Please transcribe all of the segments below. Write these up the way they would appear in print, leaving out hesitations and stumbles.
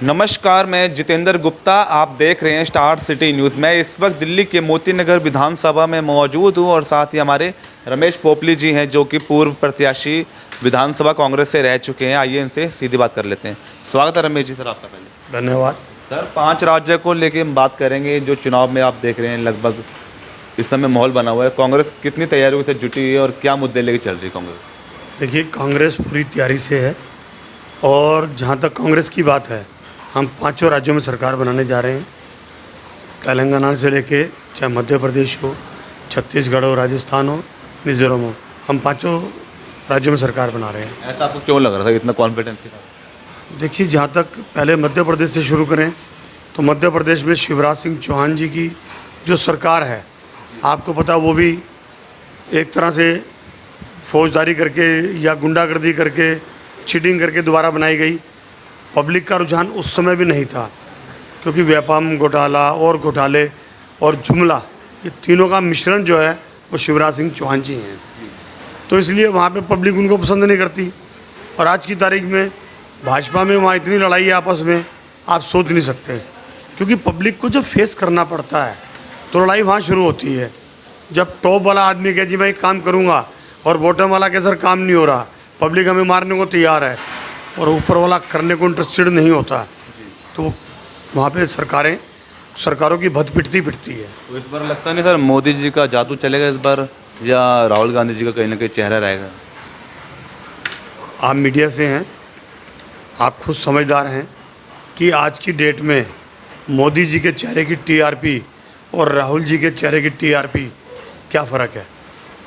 नमस्कार, मैं जितेंद्र गुप्ता। आप देख रहे हैं स्टार सिटी न्यूज़। मैं इस वक्त दिल्ली के मोती नगर विधानसभा में मौजूद हूं और साथ ही हमारे रमेश पोपली जी हैं, जो कि पूर्व प्रत्याशी विधानसभा कांग्रेस से रह चुके हैं। आइए इनसे सीधी बात कर लेते हैं। स्वागत है रमेश जी सर आपका। पहले धन्यवाद सर, 5 राज्यों को लेके हम बात करेंगे। जो चुनाव में आप देख रहे हैं, लगभग इस समय माहौल बना हुआ है। कांग्रेस कितनी तैयारियों से जुटी है और क्या मुद्दे लेके चल रही है कांग्रेस? देखिए, कांग्रेस पूरी तैयारी से है और जहाँ तक कांग्रेस की बात है, हम 5 राज्यों में सरकार बनाने जा रहे हैं। तेलंगाना से लेके चाहे मध्य प्रदेश हो, छत्तीसगढ़ हो, राजस्थान हो, मिज़ोरम हो, हम 5 राज्यों में सरकार बना रहे हैं। ऐसा आपको क्यों लग रहा था इतना कॉन्फिडेंस के साथ? देखिए, जहाँ तक पहले मध्य प्रदेश से शुरू करें तो मध्य प्रदेश में शिवराज सिंह चौहान जी की जो सरकार है, आपको पता, वो भी एक तरह से फौजदारी करके या गुंडागर्दी करके, चीटिंग करके दोबारा बनाई गई। पब्लिक का रुझान उस समय भी नहीं था, क्योंकि व्यापम घोटाला और घोटाले और जुमला, ये तीनों का मिश्रण जो है वो शिवराज सिंह चौहान जी हैं। तो इसलिए वहाँ पे पब्लिक उनको पसंद नहीं करती। और आज की तारीख में भाजपा में वहाँ इतनी लड़ाई है आपस में, आप सोच नहीं सकते। क्योंकि पब्लिक को जब फेस करना पड़ता है तो लड़ाई वहाँ शुरू होती है। जब टॉप वाला आदमी कहे जी मैं एक काम करूँगा और बॉटम वाला कहे सर काम नहीं हो रहा, पब्लिक हमें मारने को तैयार है, और ऊपर वाला करने को इंटरेस्टेड नहीं होता, तो वहाँ पे सरकारों की भद पिटती है। तो इस बार लगता नहीं सर मोदी जी का जादू चलेगा इस बार, या राहुल गांधी जी का कहीं ना कहीं चेहरा रहेगा? आप मीडिया से हैं, आप खुद समझदार हैं कि आज की डेट में मोदी जी के चेहरे की टीआरपी और राहुल जी के चेहरे की टीआरपी क्या फ़र्क है।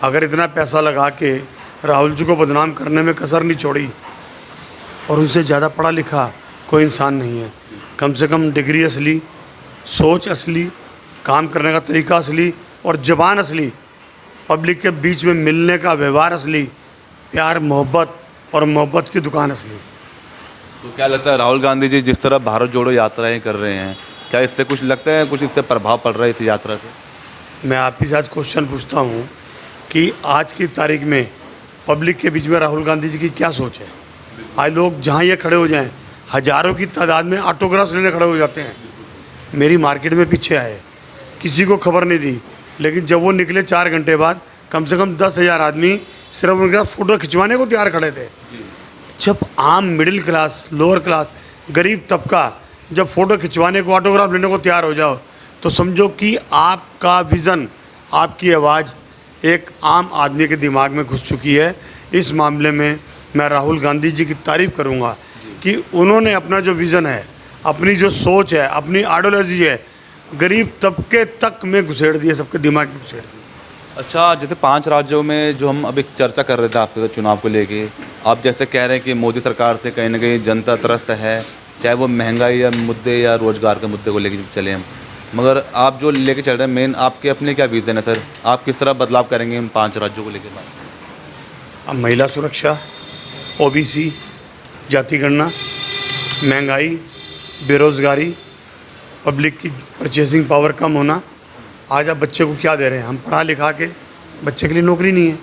अगर इतना पैसा लगा के राहुल जी को बदनाम करने में कसर नहीं छोड़ी, और उनसे ज़्यादा पढ़ा लिखा कोई इंसान नहीं है। कम से कम डिग्री असली, सोच असली, काम करने का तरीका असली और ज़बान असली, पब्लिक के बीच में मिलने का व्यवहार असली, प्यार मोहब्बत और मोहब्बत की दुकान असली। तो क्या लगता है राहुल गांधी जी जिस तरह भारत जोड़ो यात्राएं कर रहे हैं, क्या इससे कुछ लगता है, कुछ इससे प्रभाव पड़ रहा है इस यात्रा से? मैं आप ही से आज क्वेश्चन पूछता हूँ कि आज की तारीख में पब्लिक के बीच में राहुल गांधी जी की क्या सोच है। आज लोग जहाँ ये खड़े हो जाएं, हज़ारों की तादाद में ऑटोग्राफ्स लेने खड़े हो जाते हैं। मेरी मार्केट में पीछे आए, किसी को खबर नहीं दी, लेकिन जब वो निकले 4 घंटे बाद कम से कम 10,000 आदमी सिर्फ उनके साथ फ़ोटो खिंचवाने को तैयार खड़े थे। जब आम मिडिल क्लास, लोअर क्लास, गरीब तबका जब फ़ोटो खिंचवाने को, ऑटोग्राफ लेने को तैयार हो जाओ, तो समझो कि आपका विज़न, आपकी आवाज़ एक आम आदमी के दिमाग में घुस चुकी है। इस मामले में मैं राहुल गांधी जी की तारीफ़ करूंगा कि उन्होंने अपना जो विज़न है, अपनी जो सोच है, अपनी आइडियोलॉजी है, गरीब तबके तक में घुसेड़ दिए, सबके दिमाग में घुसेड़ दिए। अच्छा, जैसे 5 राज्यों में जो हम अभी चर्चा कर रहे थे आपसे तो चुनाव को लेके, आप जैसे कह रहे हैं कि मोदी सरकार से कहीं ना कहीं जनता त्रस्त है, चाहे वो महंगाई या मुद्दे या रोजगार के मुद्दे को लेके चले हम, मगर आप जो लेके चल रहे हैं मेन आपके अपने क्या विज़न है सर? आप किस तरह बदलाव करेंगे इन 5 राज्यों को लेकर? अब महिला सुरक्षा, ओबीसी, जाति गणना, महंगाई, बेरोज़गारी, पब्लिक की परचेसिंग पावर कम होना। आज आप बच्चे को क्या दे रहे हैं? हम पढ़ा लिखा के बच्चे के लिए नौकरी नहीं है।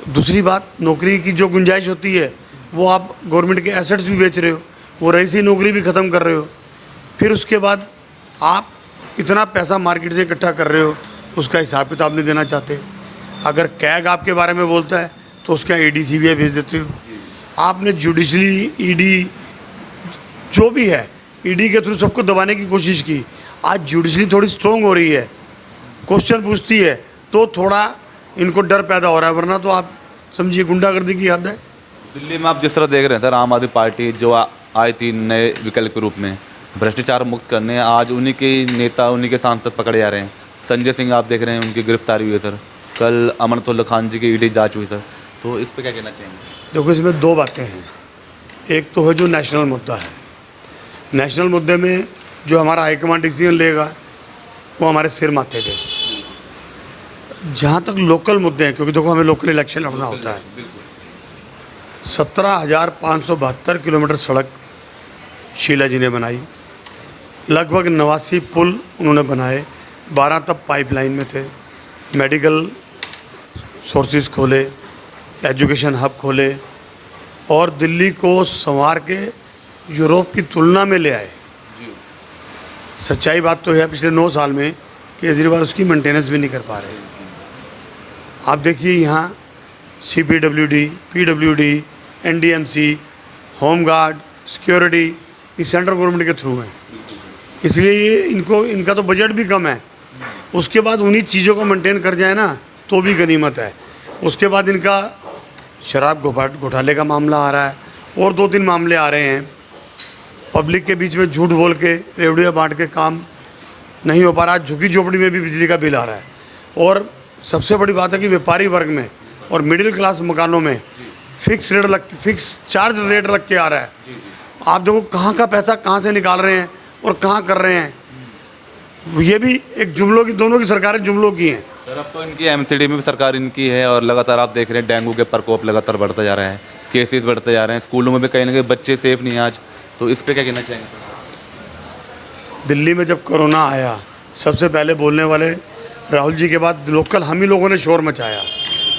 दूसरी बात, नौकरी की जो गुंजाइश होती है वो आप गवर्नमेंट के एसेट्स भी बेच रहे हो, वो रईसी नौकरी भी ख़त्म कर रहे हो। फिर उसके बाद आप इतना पैसा मार्केट से इकट्ठा कर रहे हो, उसका हिसाब किताब नहीं देना चाहते। अगर कैग आपके बारे में बोलता है तो उसका ईडी सीबीआई भेज देते हो। आपने जुडिशली, ईडी जो भी है, ईडी के थ्रू सबको दबाने की कोशिश की। आज जुडिशली थोड़ी स्ट्रॉन्ग हो रही है, क्वेश्चन पूछती है, तो थोड़ा इनको डर पैदा हो रहा है, वरना तो आप समझिए गुंडागर्दी की हद है। दिल्ली में आप जिस तरह देख रहे हैं सर, आम आदमी पार्टी जो आई थी नए विकल्प के रूप में भ्रष्टाचार मुक्त करने, आज उन्हीं के नेता, उन्हीं के सांसद पकड़े जा रहे हैं। संजय सिंह आप देख रहे हैं, उनकी गिरफ्तारी हुई है सर। कल अमरतुल्ला खान जी की ईडी जांच हुई सर। तो इस पर क्या कहना चाहेंगे? देखो, इसमें 2 बातें हैं। एक तो है जो नेशनल मुद्दा है। नेशनल मुद्दे में जो हमारा हाईकमांड डिसीजन लेगा वो हमारे सिर माथे पे। जहाँ तक लोकल मुद्दे हैं, क्योंकि देखो हमें लोकल इलेक्शन लड़ना होता है। 17,572 किलोमीटर सड़क शीला जी ने बनाई, लगभग 89 पुल उन्होंने बनाए, 12 तब पाइपलाइन में थे, मेडिकल सोर्सेज खोले, एजुकेशन हब खोले, और दिल्ली को संवार के यूरोप की तुलना में ले आए। सच्चाई बात तो है पिछले 9 साल में केजरीवाल उसकी मेंटेनेंस भी नहीं कर पा रहे। आप देखिए यहाँ CPWD, PWD, NDMC, home guard, security, ये सेंट्रल गवर्नमेंट के थ्रू है, इसलिए ये इनका तो बजट भी कम है। उसके बाद उन्हीं चीज़ों को मेंटेन कर जाए ना तो भी गनीमत है। उसके बाद इनका शराब घोटाले का मामला आ रहा है और 2-3 मामले आ रहे हैं। पब्लिक के बीच में झूठ बोल के रेवड़ियाँ बांट के काम नहीं हो पा रहा। झुकी झोपड़ी में भी बिजली का बिल आ रहा है। और सबसे बड़ी बात है कि व्यापारी वर्ग में और मिडिल क्लास मकानों में फिक्स चार्ज रेट रख के आ रहा है। आप देखो कहाँ का पैसा कहाँ से निकाल रहे हैं और कहाँ कर रहे हैं। ये भी एक जुमलों की, दोनों की सरकारें जुमलों की हैं। सर अब तो इनकी MCD में भी सरकार इनकी है और लगातार आप देख रहे हैं डेंगू के प्रकोप लगातार बढ़ता जा रहा है, केसेस बढ़ते जा रहे हैं, स्कूलों में भी कहीं ना कहीं बच्चे सेफ नहीं हैं आज, तो इस पर क्या कहना चाहेंगे? दिल्ली में जब कोरोना आया सबसे पहले बोलने वाले राहुल जी के बाद लोकल हम ही लोगों ने शोर मचाया।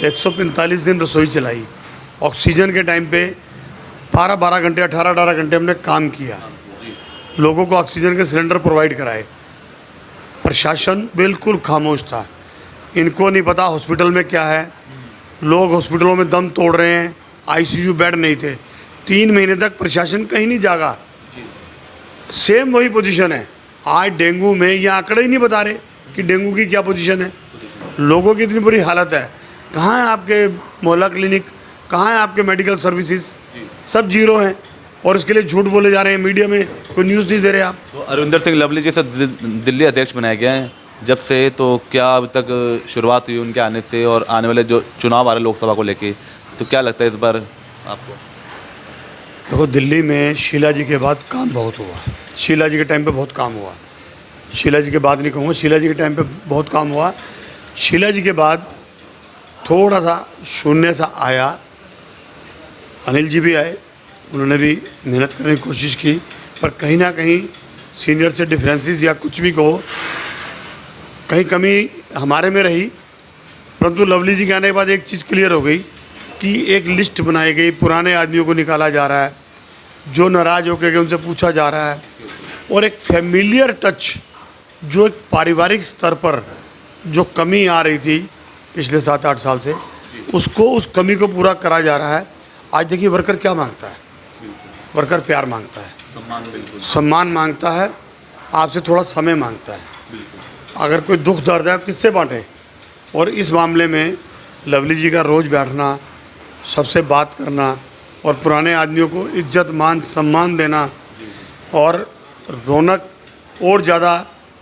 145 दिन रसोई चलाई, ऑक्सीजन के टाइम पे 12-12 घंटे 18-18 घंटे हमने काम किया, लोगों को ऑक्सीजन के सिलेंडर प्रोवाइड कराए। प्रशासन बिल्कुल खामोश था, इनको नहीं पता हॉस्पिटल में क्या है। लोग हॉस्पिटलों में दम तोड़ रहे हैं, ICU बेड नहीं थे। 3 महीने तक प्रशासन कहीं नहीं जागा। सेम वही पोजीशन है आज डेंगू में। ये आंकड़े ही नहीं बता रहे कि डेंगू की क्या पोजीशन है। लोगों की इतनी बुरी हालत है। कहाँ है आपके मोहल्ला क्लिनिक, कहाँ है आपके मेडिकल सर्विसेज? सब जीरो हैं और इसके लिए झूठ बोले जा रहे हैं। मीडिया में कोई न्यूज़ नहीं दे रहे आप। तो अरविंदर सिंह लवली जी से दिल्ली अध्यक्ष बनाया गया है जब से, तो क्या अब तक शुरुआत हुई उनके आने से और आने वाले जो चुनाव आ रहे लोकसभा को लेके, तो क्या लगता है इस बार आपको? देखो दिल्ली में शीला जी के बाद काम बहुत हुआ। शीला जी के टाइम पे बहुत काम हुआ। शीला जी के बाद नहीं कहूँगा, शीला जी के टाइम पे बहुत काम हुआ। शीला जी के बाद थोड़ा सा शून्य सा आया। अनिल जी भी आए, उन्होंने भी मेहनत करने की कोशिश की, पर कहीं ना कहीं सीनियर से डिफरेंसेस या कुछ भी कहो, कहीं कमी हमारे में रही। परंतु लवली जी के आने के बाद एक चीज़ क्लियर हो गई कि एक लिस्ट बनाई गई, पुराने आदमियों को निकाला जा रहा है, जो नाराज़ होकर उनसे पूछा जा रहा है, और एक फैमिलियर टच जो एक पारिवारिक स्तर पर जो कमी आ रही थी पिछले 7-8 साल से, उसको उस कमी को पूरा करा जा रहा है। आज देखिए वर्कर क्या मांगता है, वर्कर प्यार मांगता है, सम्मान मांगता है, आपसे थोड़ा समय मांगता है। अगर कोई दुख दर्द है आप किससे बांटें? और इस मामले में लवली जी का रोज़ बैठना, सबसे बात करना और पुराने आदमियों को इज्जत मान सम्मान देना और रौनक और ज़्यादा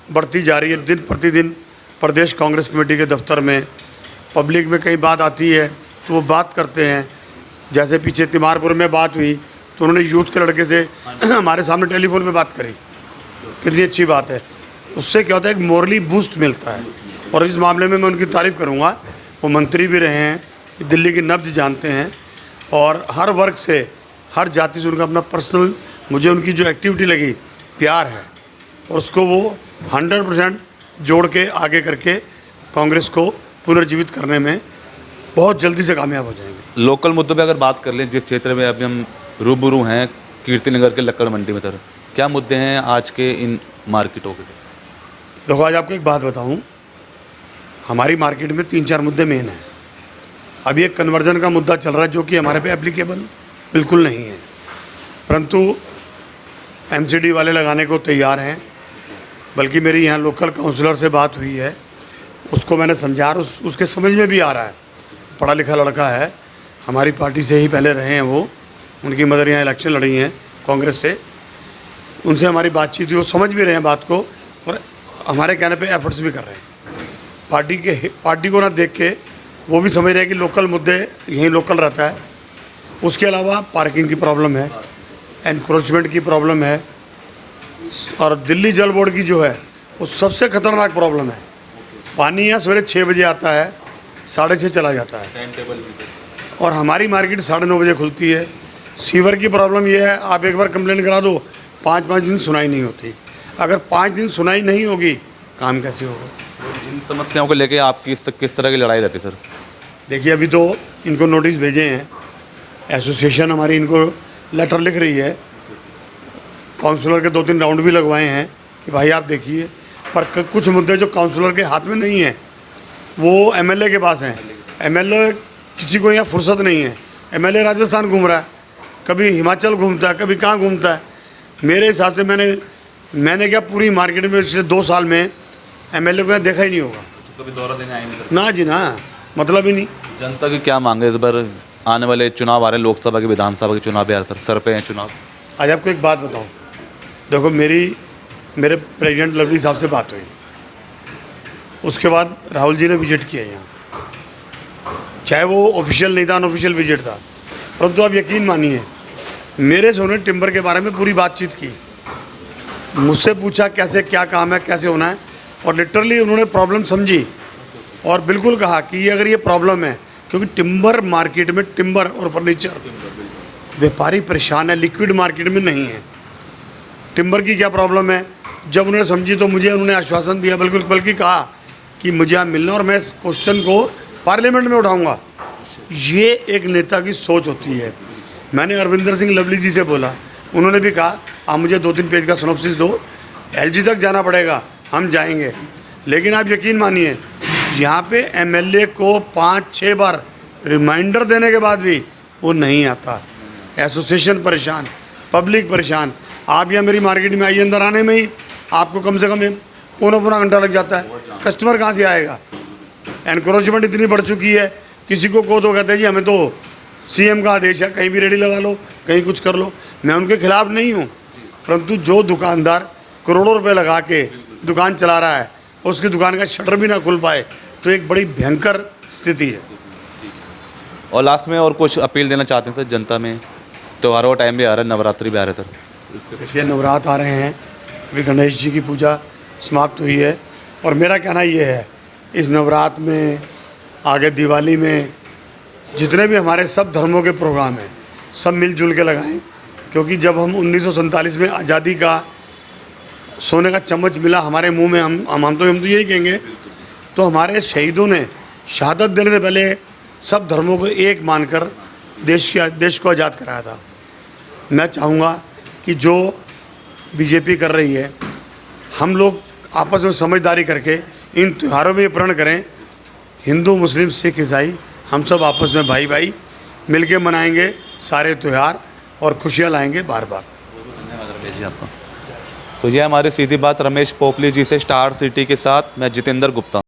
बढ़ती जा रही है दिन प्रतिदिन। प्रदेश कांग्रेस कमेटी के दफ्तर में पब्लिक में कई बात आती है तो वो बात करते हैं। जैसे पीछे तिमारपुर में बात हुई तो उन्होंने यूथ के लड़के से हमारे सामने टेलीफोन पे बात करी, कितनी अच्छी बात है। उससे क्या होता है, एक मोरली बूस्ट मिलता है। और इस मामले में मैं उनकी तारीफ़ करूँगा, वो मंत्री भी रहे हैं, दिल्ली की नब्ज़ जानते हैं और हर वर्ग से, हर जाति से उनका अपना पर्सनल, मुझे उनकी जो एक्टिविटी लगी प्यार है और उसको वो 100% जोड़ के आगे करके कांग्रेस को पुनर्जीवित करने में बहुत जल्दी से कामयाब हो जाएंगे। लोकल मुद्दों पे अगर बात कर लें, जिस क्षेत्र में अभी हम रूबरू हैं, कीर्तिनगर के लक्कड़ मंडी में, सर क्या मुद्दे हैं आज के इन मार्केटों के? देखो आज आपको एक बात बताऊं, हमारी मार्केट में 3-4 मुद्दे मेन हैं। अभी एक कन्वर्जन का मुद्दा चल रहा है जो कि हमारे पे एप्लीकेबल बिल्कुल नहीं है, परंतु MCD वाले लगाने को तैयार हैं। बल्कि मेरी यहाँ लोकल काउंसलर से बात हुई है, उसको मैंने समझा और उसके समझ में भी आ रहा है। पढ़ा लिखा लड़का है, हमारी पार्टी से ही पहले रहे हैं वो, उनकी मदर यहाँ इलेक्शन लड़ी हैं कांग्रेस से, उनसे हमारी बातचीत हुई, वो समझ भी रहे हैं बात को और हमारे कहने पे एफर्ट्स भी कर रहे हैं। पार्टी को ना देख के वो भी समझ रहे हैं कि लोकल मुद्दे यहीं लोकल रहता है। उसके अलावा पार्किंग की प्रॉब्लम है, एनक्रोचमेंट की प्रॉब्लम है और दिल्ली जल बोर्ड की जो है वो सबसे ख़तरनाक प्रॉब्लम है। पानी यहाँ सवेरे 6 बजे आता है, 6:30 चला जाता है और हमारी मार्केट 9:30 बजे खुलती है। सीवर की प्रॉब्लम ये है, आप एक बार कंप्लेंट करा दो, 5-5 दिन सुनाई नहीं होती। अगर 5 दिन सुनाई नहीं होगी, काम कैसे होगा? इन समस्याओं को लेके आपकी किस तरह की लड़ाई रहती है सर? देखिए अभी तो इनको नोटिस भेजे हैं, एसोसिएशन हमारी इनको लेटर लिख रही है काउंसलर के 2-3 राउंड भी लगवाए हैं कि भाई आप देखिए, पर कुछ मुद्दे जो काउंसलर के हाथ में नहीं हैं वो एमएलए के पास हैं। एमएलए किसी को यहाँ फुर्सत नहीं है। एमएलए राजस्थान घूम रहा है, कभी हिमाचल घूमता है, कभी कहाँ घूमता है। मेरे हिसाब से मैंने क्या पूरी मार्केट में पिछले 2 साल में एमएलए को यहाँ देखा ही नहीं होगा। कभी दौरा देने आए नहीं? ना जी ना, मतलब ही नहीं। जनता की क्या मांग है? इस बार आने वाले चुनाव आ रहे हैं, लोकसभा के विधानसभा के चुनाव भी आ रहे हैं, सर पे हैं चुनाव। आज आपको एक बात बताऊं, देखो मेरे प्रेसिडेंट लवली साहब से बात हुई, उसके बाद राहुल जी ने विजिट किया यहाँ, चाहे वो ऑफिशियल नहीं था, अनऑफिशियल विजिट था, परंतु आप यकीन मानिए मेरे से उन्होंने टिम्बर के बारे में पूरी बातचीत की, मुझसे पूछा कैसे क्या काम है, कैसे होना है, और लिटरली उन्होंने प्रॉब्लम समझी और बिल्कुल कहा कि ये अगर ये प्रॉब्लम है, क्योंकि टिम्बर मार्केट में टिम्बर और फर्नीचर व्यापारी परेशान है, लिक्विड मार्केट में नहीं है। टिम्बर की क्या प्रॉब्लम है, जब उन्होंने समझी तो मुझे उन्होंने आश्वासन दिया, बल्कि कहा कि मुझे आप मिलना और मैं इस क्वेश्चन को पार्लियामेंट में उठाऊंगा। ये एक नेता की सोच होती है। मैंने अरविंदर सिंह लवली जी से बोला, उन्होंने भी कहा आप मुझे 2-3 पेज का सिनॉप्सिस दो, एलजी तक जाना पड़ेगा, हम जाएंगे। लेकिन आप यकीन मानिए यहाँ पे एमएलए को 5-6 बार रिमाइंडर देने के बाद भी वो नहीं आता। एसोसिएशन परेशान, पब्लिक परेशान। आप यहाँ मेरी मार्केट में आइए, अंदर आने में ही आपको कम से कम पौना घंटा लग जाता है। कस्टमर कहाँ से आएगा? एनक्रोचमेंट इतनी बढ़ चुकी है, किसी को तो कहते हैं जी हमें तो सीएम का आदेश है, कहीं भी रेडी लगा लो, कहीं कुछ कर लो। मैं उनके खिलाफ नहीं हूँ, परंतु जो दुकानदार करोड़ों रुपए लगा के दुकान चला रहा है, उसकी दुकान का शटर भी ना खुल पाए, तो एक बड़ी भयंकर स्थिति है। और लास्ट में और कुछ अपील देना चाहते हैं सर जनता में? त्योहारों का टाइम भी आ रहा है, नवरात्रि भी आ रहा है सर। देखिए नवरात्र आ रहे हैं, अभी गणेश जी की पूजा समाप्त हुई है, और मेरा कहना ये है इस नवरात्र में, आगे दिवाली में, जितने भी हमारे सब धर्मों के प्रोग्राम हैं सब मिलजुल के लगाएं, क्योंकि जब हम 1947 में आज़ादी का सोने का चम्मच मिला हमारे मुंह में, हम तो यही कहेंगे, तो हमारे शहीदों ने शहादत देने से पहले सब धर्मों को एक मानकर देश को आज़ाद कराया था। मैं चाहूँगा कि जो बीजेपी कर रही है, हम लोग आपस में समझदारी करके इन त्योहारों में प्रण करें, हिंदू मुस्लिम सिख ईसाई हम सब आपस में भाई भाई मिल के मनाएंगे सारे त्यौहार और खुशियाँ लाएंगे बार बार। धन्यवाद रमेश जी आपका। तो ये हमारी सीधी बात रमेश पोपली जी से, स्टार सिटी के साथ मैं जितेंद्र गुप्ता।